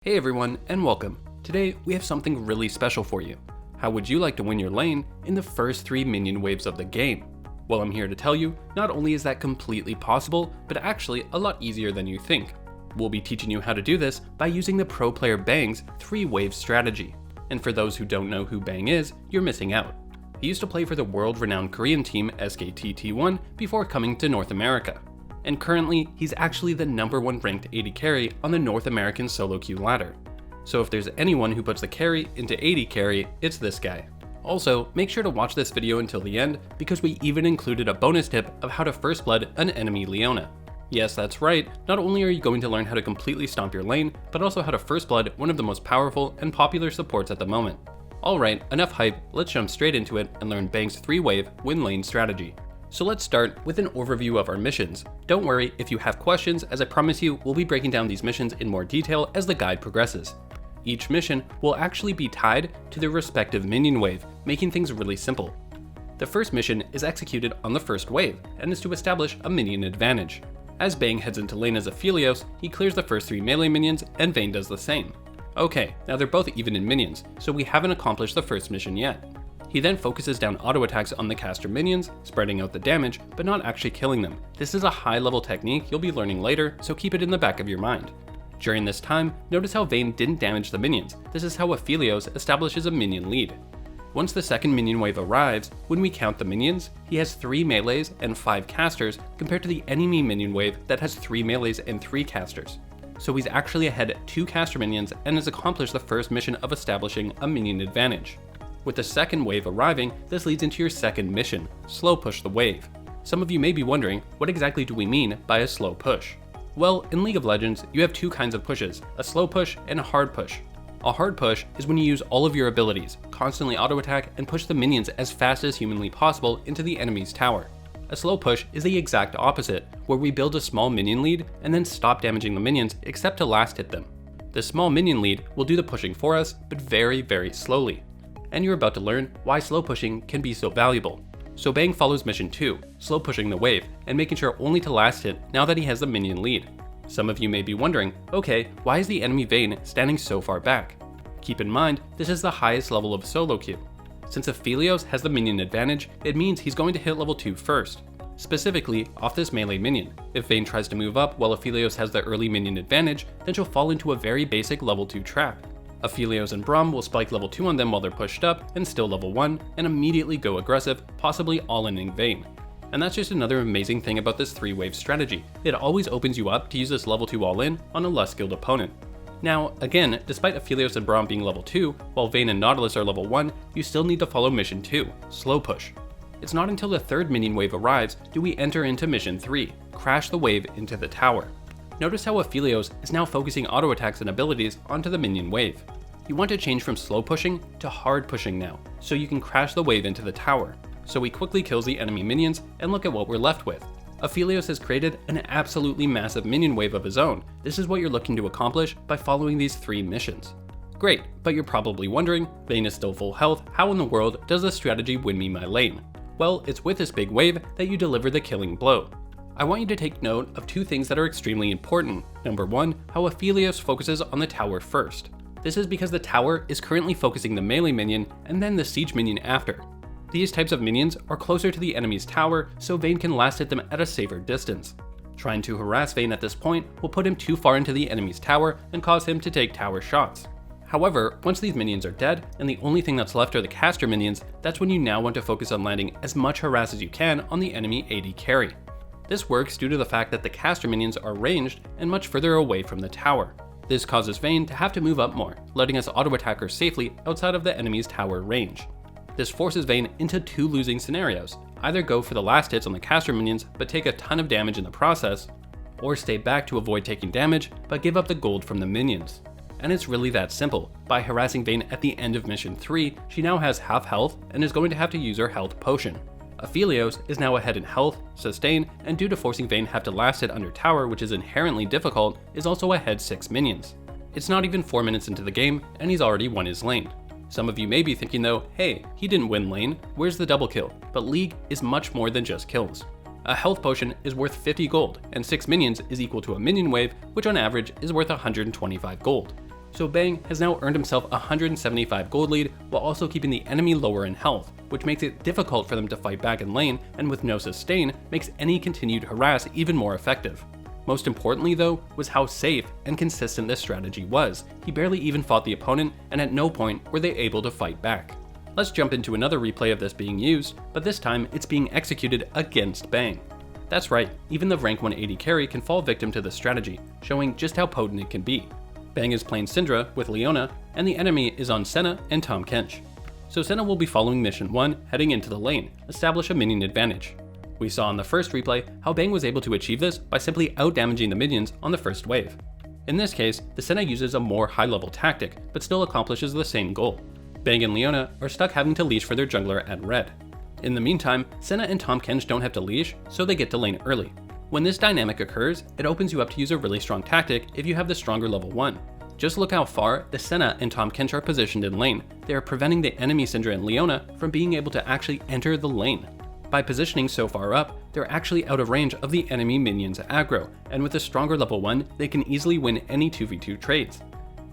Hey everyone, and welcome. Today we have something really special for you. How would you like to win your lane in the first 3 minion waves of the game? Well, I'm here to tell you, not only is that completely possible, but actually a lot easier than you think. We'll be teaching you how to do this by using the pro player Bang's 3-wave strategy. And for those who don't know who Bang is, you're missing out. He used to play for the world-renowned Korean team SKT-T1 before coming to North America. And currently, he's actually the #1 ranked AD carry on the North American solo queue ladder. So if there's anyone who puts the carry into AD carry, it's this guy. Also, make sure to watch this video until the end, because we even included a bonus tip of how to first blood an enemy Leona. Yes, that's right, not only are you going to learn how to completely stomp your lane, but also how to first blood one of the most powerful and popular supports at the moment. Alright, enough hype, let's jump straight into it and learn Bang's 3-wave win lane strategy. So let's start with an overview of our missions. Don't worry if you have questions, as I promise you we'll be breaking down these missions in more detail as the guide progresses. Each mission will actually be tied to their respective minion wave, making things really simple. The first mission is executed on the first wave, and is to establish a minion advantage. As Bang heads into lane as Aphelios, he clears the first 3 melee minions, and Vayne does the same. Okay, now they're both even in minions, so we haven't accomplished the first mission yet. He then focuses down auto attacks on the caster minions, spreading out the damage, but not actually killing them. This is a high level technique you'll be learning later, so keep it in the back of your mind. During this time, notice how Vayne didn't damage the minions. This is how Aphelios establishes a minion lead. Once the second minion wave arrives, when we count the minions, he has 3 melees and 5 casters compared to the enemy minion wave that has 3 melees and 3 casters. So he's actually ahead 2 caster minions and has accomplished the first mission of establishing a minion advantage. With the second wave arriving, this leads into your second mission, slow push the wave. Some of you may be wondering, what exactly do we mean by a slow push? Well, in League of Legends, you have 2 kinds of pushes, a slow push and a hard push. A hard push is when you use all of your abilities, constantly auto attack, and push the minions as fast as humanly possible into the enemy's tower. A slow push is the exact opposite, where we build a small minion lead and then stop damaging the minions except to last hit them. The small minion lead will do the pushing for us, but very slowly. And you're about to learn why slow pushing can be so valuable. So Bang follows mission 2, slow pushing the wave, and making sure only to last hit now that he has the minion lead. Some of you may be wondering, okay, why is the enemy Vayne standing so far back? Keep in mind, this is the highest level of solo queue. Since Aphelios has the minion advantage, it means he's going to hit level 2 first. Specifically, off this melee minion. If Vayne tries to move up while Aphelios has the early minion advantage, then she'll fall into a very basic level 2 trap. Aphelios and Braum will spike level 2 on them while they're pushed up and still level 1, and immediately go aggressive, possibly all-inning Vayne. And that's just another amazing thing about this 3-wave strategy. It always opens you up to use this level 2 all-in on a less skilled opponent. Now, again, despite Aphelios and Braum being level 2, while Vayne and Nautilus are level 1, you still need to follow mission 2, slow push. It's not until the third minion wave arrives do we enter into mission 3, crash the wave into the tower. Notice how Aphelios is now focusing auto attacks and abilities onto the minion wave. You want to change from slow pushing to hard pushing now, so you can crash the wave into the tower. So he quickly kills the enemy minions, and look at what we're left with. Aphelios has created an absolutely massive minion wave of his own. This is what you're looking to accomplish by following these 3 missions. Great, but you're probably wondering, Vayne is still full health, how in the world does this strategy win me my lane? Well, it's with this big wave that you deliver the killing blow. I want you to take note of 2 things that are extremely important. Number 1, how Aphelios focuses on the tower first. This is because the tower is currently focusing the melee minion and then the siege minion after. These types of minions are closer to the enemy's tower, so Vayne can last hit them at a safer distance. Trying to harass Vayne at this point will put him too far into the enemy's tower and cause him to take tower shots. However, once these minions are dead and the only thing that's left are the caster minions, that's when you now want to focus on landing as much harass as you can on the enemy AD carry. This works due to the fact that the caster minions are ranged and much further away from the tower. This causes Vayne to have to move up more, letting us auto-attack her safely outside of the enemy's tower range. This forces Vayne into 2 losing scenarios, either go for the last hits on the caster minions but take a ton of damage in the process, or stay back to avoid taking damage but give up the gold from the minions. And it's really that simple. By harassing Vayne at the end of mission 3, she now has half health and is going to have to use her health potion. Aphelios is now ahead in health, sustain, and due to forcing Vayne have to last hit under tower, which is inherently difficult, is also ahead 6 minions. It's not even 4 minutes into the game, and he's already won his lane. Some of you may be thinking though, hey, he didn't win lane, where's the double kill? But League is much more than just kills. A health potion is worth 50 gold, and 6 minions is equal to a minion wave, which on average is worth 125 gold. So Bang has now earned himself a 175 gold lead while also keeping the enemy lower in health, which makes it difficult for them to fight back in lane, and with no sustain, makes any continued harass even more effective. Most importantly though, was how safe and consistent this strategy was. He barely even fought the opponent, and at no point were they able to fight back. Let's jump into another replay of this being used, but this time it's being executed against Bang. That's right, even the rank 180 carry can fall victim to this strategy, showing just how potent it can be. Bang is playing Syndra with Leona, and the enemy is on Senna and Tahm Kench. So Senna will be following mission 1, heading into the lane, establish a minion advantage. We saw in the first replay how Bang was able to achieve this by simply out-damaging the minions on the first wave. In this case, the Senna uses a more high-level tactic, but still accomplishes the same goal. Bang and Leona are stuck having to leash for their jungler at red. In the meantime, Senna and Tahm Kench don't have to leash, so they get to lane early. When this dynamic occurs, it opens you up to use a really strong tactic if you have the stronger level 1. Just look how far the Senna and Tahm Kench are positioned in lane. They are preventing the enemy Syndra and Leona from being able to actually enter the lane. By positioning so far up, they're actually out of range of the enemy minions aggro, and with a stronger level 1, they can easily win any 2v2 trades.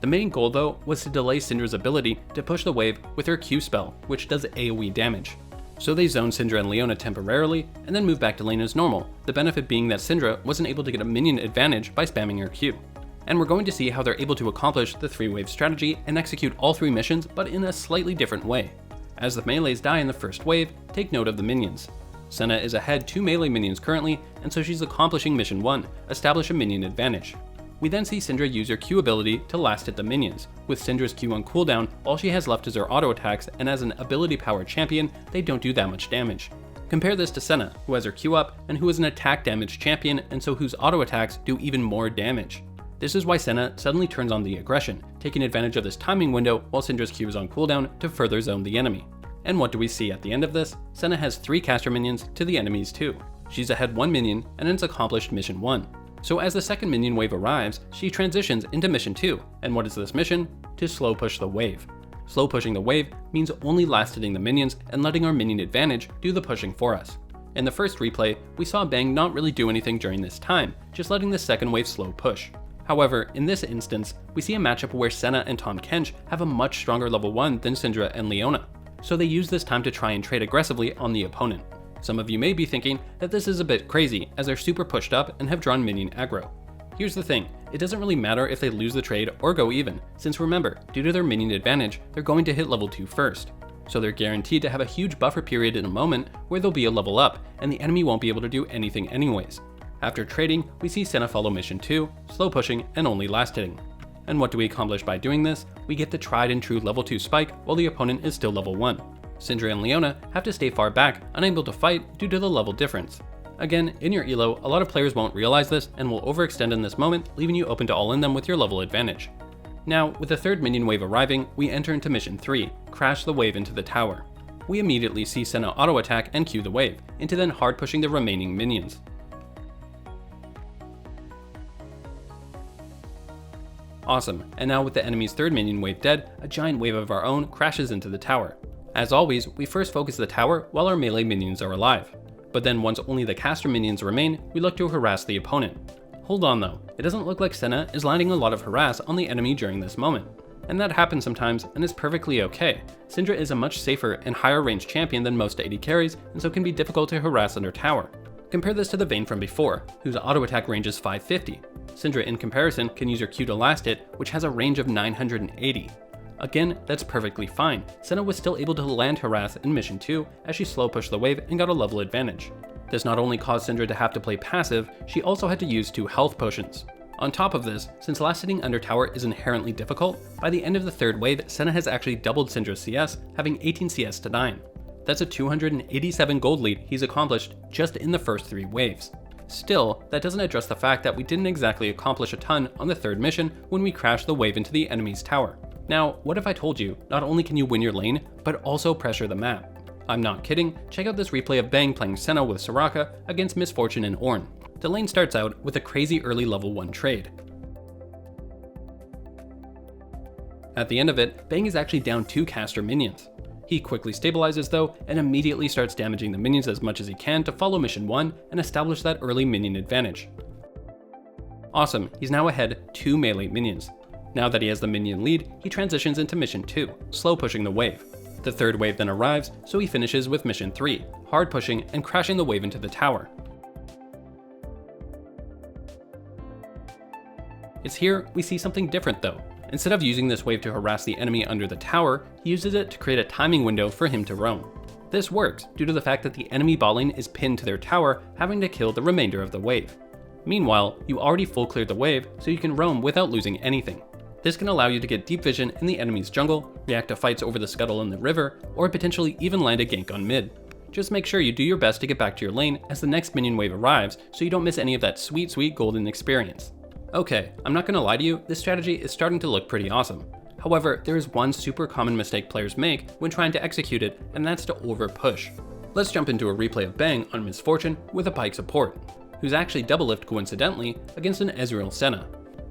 The main goal though was to delay Syndra's ability to push the wave with her Q spell, which does AoE damage. So they zone Syndra and Leona temporarily, and then move back to lane as normal, the benefit being that Syndra wasn't able to get a minion advantage by spamming her Q. And we're going to see how they're able to accomplish the 3-wave strategy and execute all 3 missions, but in a slightly different way. As the melees die in the first wave, take note of the minions. Senna is ahead 2 melee minions currently, and so she's accomplishing mission 1, establish a minion advantage. We then see Syndra use her Q ability to last hit the minions. With Syndra's Q on cooldown, all she has left is her auto attacks, and as an ability powered champion, they don't do that much damage. Compare this to Senna, who has her Q up, and who is an attack damage champion, and so whose auto attacks do even more damage. This is why Senna suddenly turns on the aggression, taking advantage of this timing window while Syndra's Q is on cooldown to further zone the enemy. And what do we see at the end of this? Senna has 3 caster minions to the enemy's 2. She's ahead 1 minion, and it's accomplished mission 1. So as the second minion wave arrives, she transitions into mission 2, and what is this mission? To slow push the wave. Slow pushing the wave means only last hitting the minions and letting our minion advantage do the pushing for us. In the first replay, we saw Bang not really do anything during this time, just letting the second wave slow push. However, in this instance, we see a matchup where Senna and Tahm Kench have a much stronger level 1 than Syndra and Leona, so they use this time to try and trade aggressively on the opponent. Some of you may be thinking that this is a bit crazy, as they're super pushed up and have drawn minion aggro. Here's the thing, it doesn't really matter if they lose the trade or go even, since remember, due to their minion advantage, they're going to hit level 2 first. So they're guaranteed to have a huge buffer period in a moment where they'll be a level up, and the enemy won't be able to do anything anyways. After trading, we see Senna follow mission 2, slow pushing and only last hitting. And what do we accomplish by doing this? We get the tried and true level 2 spike while the opponent is still level 1. Syndra and Leona have to stay far back, unable to fight due to the level difference. Again, in your elo, a lot of players won't realize this and will overextend in this moment, leaving you open to all in them with your level advantage. Now, with the third minion wave arriving, we enter into mission 3, crash the wave into the tower. We immediately see Senna auto attack and Q the wave, into then hard pushing the remaining minions. Awesome, and now with the enemy's third minion wave dead, a giant wave of our own crashes into the tower. As always, we first focus the tower while our melee minions are alive. But then once only the caster minions remain, we look to harass the opponent. Hold on though, it doesn't look like Senna is landing a lot of harass on the enemy during this moment. And that happens sometimes and is perfectly okay. Syndra is a much safer and higher range champion than most AD carries, and so can be difficult to harass under tower. Compare this to the Vayne from before, whose auto attack range is 550. Syndra in comparison can use her Q to last hit, which has a range of 980. Again, that's perfectly fine. Senna was still able to land harass in mission 2 as she slow pushed the wave and got a level advantage. This not only caused Syndra to have to play passive, she also had to use 2 health potions. On top of this, since last hitting under tower is inherently difficult, by the end of the third wave, Senna has actually doubled Syndra's CS, having 18 CS to 9. That's a 287 gold lead he's accomplished just in the first 3 waves. Still, that doesn't address the fact that we didn't exactly accomplish a ton on the third mission when we crashed the wave into the enemy's tower. Now, what if I told you, not only can you win your lane, but also pressure the map? I'm not kidding, check out this replay of Bang playing Senna with Soraka against Misfortune and Ornn. The lane starts out with a crazy early level 1 trade. At the end of it, Bang is actually down 2 caster minions. He quickly stabilizes though, and immediately starts damaging the minions as much as he can to follow mission 1 and establish that early minion advantage. Awesome, he's now ahead 2 melee minions. Now that he has the minion lead, he transitions into mission 2, slow pushing the wave. The third wave then arrives, so he finishes with mission 3, hard pushing and crashing the wave into the tower. It's here we see something different though. Instead of using this wave to harass the enemy under the tower, he uses it to create a timing window for him to roam. This works due to the fact that the enemy bot lane is pinned to their tower, having to kill the remainder of the wave. Meanwhile, you already full cleared the wave, so you can roam without losing anything. This can allow you to get deep vision in the enemy's jungle, react to fights over the scuttle in the river, or potentially even land a gank on mid. Just make sure you do your best to get back to your lane as the next minion wave arrives, so you don't miss any of that sweet golden experience. Okay, I'm not gonna lie to you, this strategy is starting to look pretty awesome. However, there is one super common mistake players make when trying to execute it, and that's to over push. Let's jump into a replay of Bang on Misfortune with a Pyke support, who's actually double lift coincidentally against an Ezreal Senna.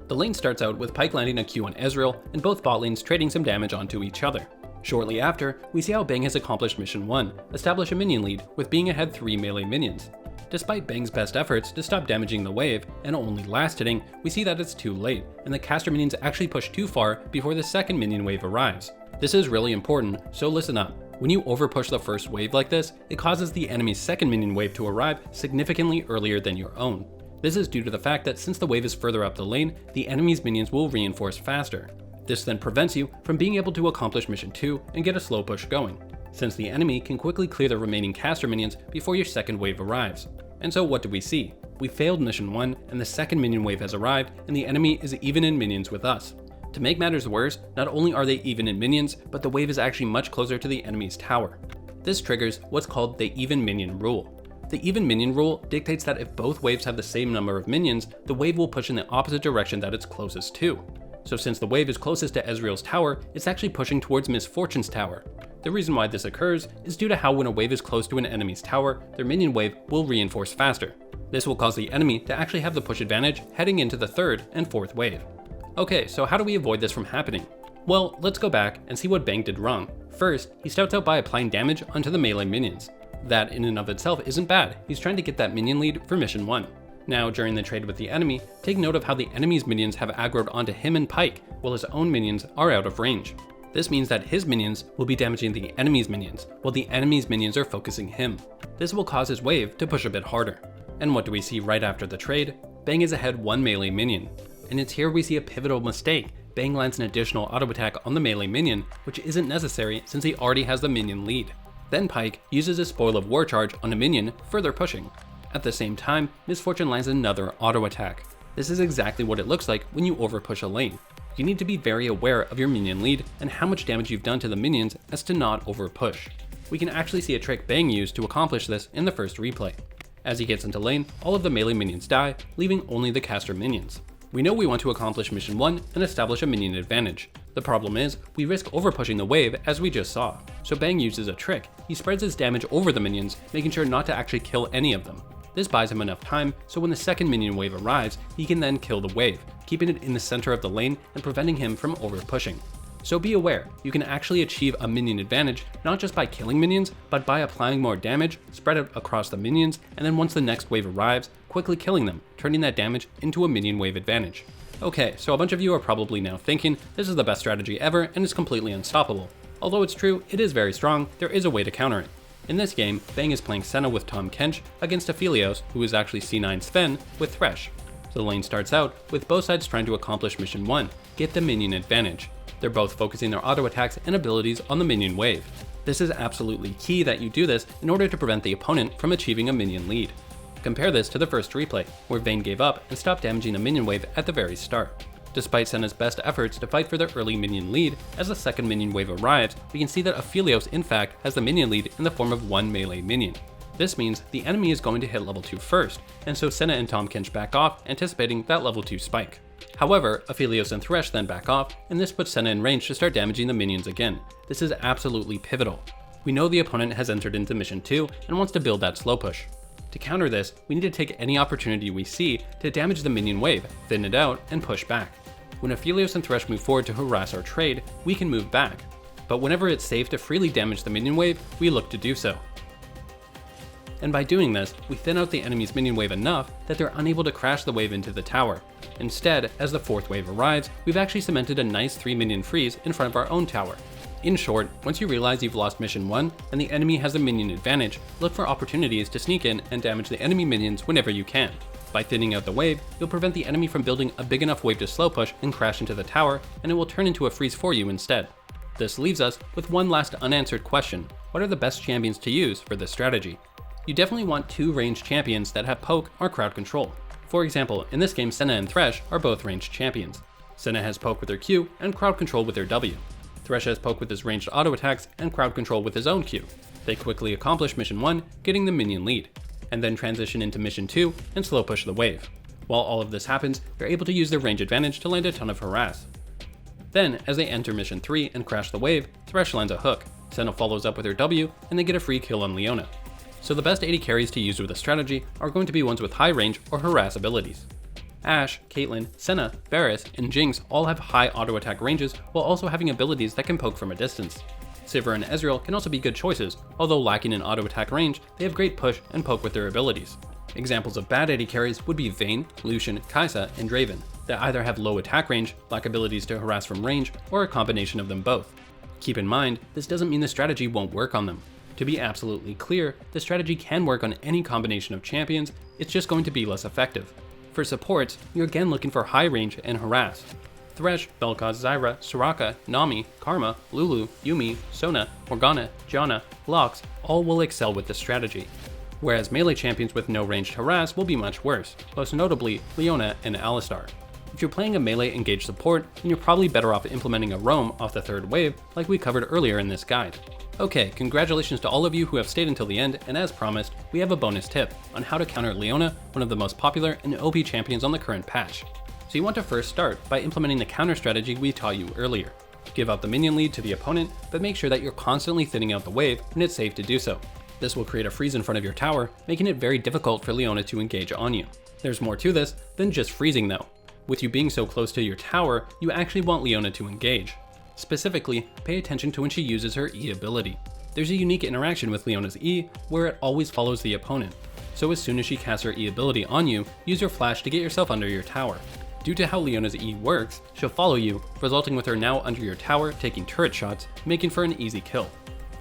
The lane starts out with Pyke landing a Q on Ezreal and both bot lanes trading some damage onto each other. Shortly after, we see how Bang has accomplished mission 1, establish a minion lead with being ahead 3 melee minions. Despite Bang's best efforts to stop damaging the wave and only last hitting, we see that it's too late, and the caster minions actually push too far before the second minion wave arrives. This is really important, so listen up. When you overpush the first wave like this, it causes the enemy's second minion wave to arrive significantly earlier than your own. This is due to the fact that since the wave is further up the lane, the enemy's minions will reinforce faster. This then prevents you from being able to accomplish mission 2 and get a slow push going, since the enemy can quickly clear the remaining caster minions before your second wave arrives. And so what do we see? We failed mission 1 and the second minion wave has arrived and the enemy is even in minions with us. To make matters worse, not only are they even in minions, but the wave is actually much closer to the enemy's tower. This triggers what's called the even minion rule. The even minion rule dictates that if both waves have the same number of minions, the wave will push in the opposite direction that it's closest to. So since the wave is closest to Ezreal's tower, it's actually pushing towards Misfortune's tower. The reason why this occurs is due to how when a wave is close to an enemy's tower, their minion wave will reinforce faster. This will cause the enemy to actually have the push advantage heading into the third and fourth wave. Okay, so how do we avoid this from happening? Well, let's go back and see what Bang did wrong. First, he starts out by applying damage onto the melee minions. That in and of itself isn't bad, he's trying to get that minion lead for mission 1. Now, during the trade with the enemy, take note of how the enemy's minions have aggroed onto him and Pyke, while his own minions are out of range. This means that his minions will be damaging the enemy's minions, while the enemy's minions are focusing him. This will cause his wave to push a bit harder. And what do we see right after the trade? Bang is ahead 1 melee minion. And it's here we see a pivotal mistake. Bang lands an additional auto attack on the melee minion, which isn't necessary since he already has the minion lead. Then Pyke uses his Spoil of War charge on a minion, further pushing. At the same time, Misfortune lands another auto attack. This is exactly what it looks like when you overpush a lane. You need to be very aware of your minion lead and how much damage you've done to the minions as to not overpush. We can actually see a trick Bang used to accomplish this in the first replay. As he gets into lane, all of the melee minions die, leaving only the caster minions. We know we want to accomplish mission 1 and establish a minion advantage. The problem is, we risk overpushing the wave as we just saw. So Bang uses a trick. He spreads his damage over the minions, making sure not to actually kill any of them. This buys him enough time, so when the second minion wave arrives, he can then kill the wave, keeping it in the center of the lane and preventing him from overpushing. So be aware, you can actually achieve a minion advantage not just by killing minions, but by applying more damage, spread it across the minions, and then once the next wave arrives, quickly killing them, turning that damage into a minion wave advantage. Okay, so a bunch of you are probably now thinking, this is the best strategy ever and it's completely unstoppable. Although it's true, it is very strong, there is a way to counter it. In this game, Bang is playing Senna with Tahm Kench against Aphelios, who is actually C9 Sven, with Thresh. The lane starts out with both sides trying to accomplish mission 1, get the minion advantage. They're both focusing their auto attacks and abilities on the minion wave. This is absolutely key that you do this in order to prevent the opponent from achieving a minion lead. Compare this to the first replay, where Vayne gave up and stopped damaging the minion wave at the very start. Despite Senna's best efforts to fight for the early minion lead, as the second minion wave arrives, we can see that Aphelios in fact has the minion lead in the form of 1 melee minion. This means the enemy is going to hit level 2 first, and so Senna and Tahm Kench back off, anticipating that level 2 spike. However, Aphelios and Thresh then back off, and this puts Senna in range to start damaging the minions again. This is absolutely pivotal. We know the opponent has entered into mission 2 and wants to build that slow push. To counter this, we need to take any opportunity we see to damage the minion wave, thin it out, and push back. When Aphelios and Thresh move forward to harass our trade, we can move back. But whenever it's safe to freely damage the minion wave, we look to do so. and by doing this, we thin out the enemy's minion wave enough that they're unable to crash the wave into the tower. Instead, as the 4th wave arrives, we've actually cemented a nice 3 minion freeze in front of our own tower. In short, once you realize you've lost mission 1 and the enemy has a minion advantage, look for opportunities to sneak in and damage the enemy minions whenever you can. By thinning out the wave, you'll prevent the enemy from building a big enough wave to slow push and crash into the tower, and it will turn into a freeze for you instead. This leaves us with one last unanswered question: what are the best champions to use for this strategy? You definitely want 2 ranged champions that have poke or crowd control. For example, in this game, Senna and Thresh are both ranged champions. Senna has poke with her Q and crowd control with her W. Thresh has poke with his ranged auto attacks and crowd control with his own Q. They quickly accomplish mission 1, getting the minion lead, and then transition into mission 2 and slow push the wave. While all of this happens, they're able to use their range advantage to land a ton of harass. Then, as they enter mission 3 and crash the wave, Thresh lands a hook, Senna follows up with her W, and they get a free kill on Leona. So the best AD carries to use with this strategy are going to be ones with high range or harass abilities. Ashe, Caitlyn, Senna, Varus, and Jinx all have high auto attack ranges while also having abilities that can poke from a distance. Sivir and Ezreal can also be good choices, although lacking in auto attack range, they have great push and poke with their abilities. Examples of bad AD carries would be Vayne, Lucian, Kai'Sa, and Draven, that either have low attack range, lack abilities to harass from range, or a combination of them both. Keep in mind, this doesn't mean the strategy won't work on them. To be absolutely clear, the strategy can work on any combination of champions, it's just going to be less effective. For supports, you're again looking for high range and harass. Thresh, Vel'Koz, Zyra, Soraka, Nami, Karma, Lulu, Yuumi, Sona, Morgana, Janna, Lux all will excel with this strategy. Whereas melee champions with no ranged harass will be much worse, most notably Leona and Alistar. If you're playing a melee engaged support, then you're probably better off implementing a roam off the 3rd wave like we covered earlier in this guide. Okay, congratulations to all of you who have stayed until the end, and as promised, we have a bonus tip on how to counter Leona, one of the most popular and OP champions on the current patch. So you want to first start by implementing the counter strategy we taught you earlier. Give out the minion lead to the opponent, but make sure that you're constantly thinning out the wave when it's safe to do so. This will create a freeze in front of your tower, making it very difficult for Leona to engage on you. There's more to this than just freezing though. With you being so close to your tower, you actually want Leona to engage. Specifically, pay attention to when she uses her E ability. There's a unique interaction with Leona's E where it always follows the opponent. So as soon as she casts her E ability on you, use your flash to get yourself under your tower. Due to how Leona's E works, she'll follow you, resulting with her now under your tower taking turret shots, making for an easy kill.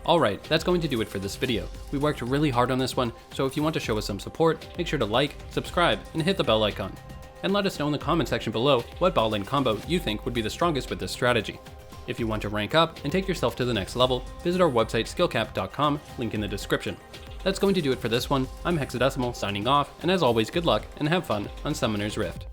Alright, that's going to do it for this video. We worked really hard on this one, so if you want to show us some support, make sure to like, subscribe, and hit the bell icon. And let us know in the comment section below what bot lane combo you think would be the strongest with this strategy. If you want to rank up and take yourself to the next level, visit our website skillcap.com, link in the description. That's going to do it for this one. I'm Hexadecimal signing off, and as always, good luck and have fun on Summoner's Rift.